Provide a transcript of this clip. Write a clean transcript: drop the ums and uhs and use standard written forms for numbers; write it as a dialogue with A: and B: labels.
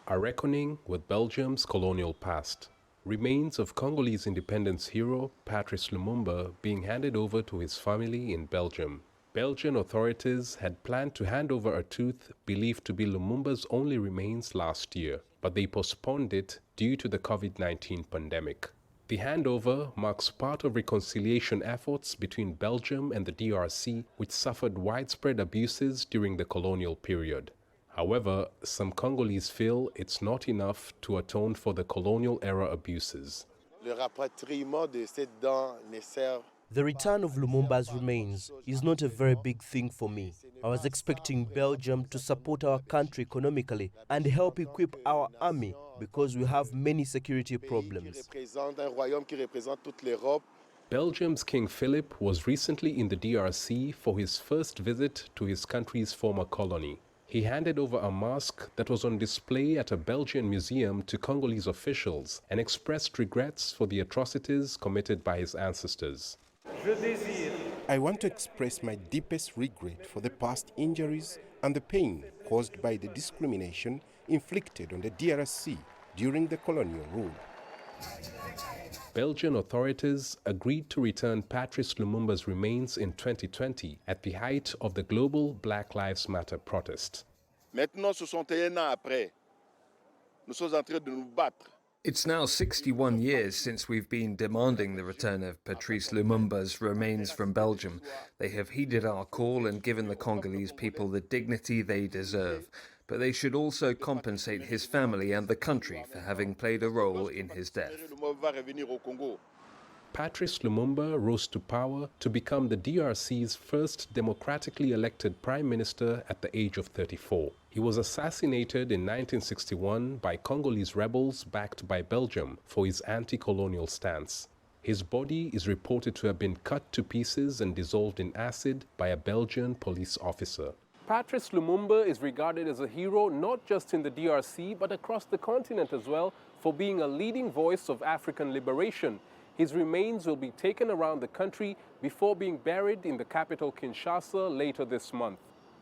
A: are reckoning with Belgium's colonial past. Remains of Congolese independence hero Patrice Lumumba being handed over to his family in Belgium. Belgian authorities had planned to hand over a tooth believed to be Lumumba's only remains last year, but they postponed it due to the COVID-19 pandemic. The handover marks part of reconciliation efforts between Belgium and the DRC, which suffered widespread abuses during the colonial period. However, some Congolese feel it's not enough to atone for the colonial era abuses.
B: The return of Lumumba's remains is not a very big thing for me. I was expecting Belgium to support our country economically and help equip our army because we have many security problems.
A: Belgium's King Philip was recently in the DRC for his first visit to his country's former colony. He handed over a mask that was on display at a Belgian museum to Congolese officials and expressed regrets for the atrocities committed by his ancestors.
C: I want to express my deepest regret for the past injuries and the pain caused by the discrimination inflicted on the DRC during the colonial rule.
A: Belgian authorities agreed to return Patrice Lumumba's remains in 2020 at the height of the global Black Lives Matter protest.
D: It's now 61 years since we've been demanding the return of Patrice Lumumba's remains from Belgium. They have heeded our call and given the Congolese people the dignity they deserve. But they should also compensate his family and the country for having played a role in his death.
A: Patrice Lumumba rose to power to become the DRC's first democratically elected prime minister at the age of 34. He was assassinated in 1961 by Congolese rebels backed by Belgium for his anti-colonial stance. His body is reported to have been cut to pieces and dissolved in acid by a Belgian police officer. Patrice Lumumba is regarded as a hero not just in the DRC but across the continent as well for being a leading voice of African liberation. His remains will be taken around the country before being buried in the capital Kinshasa later this month.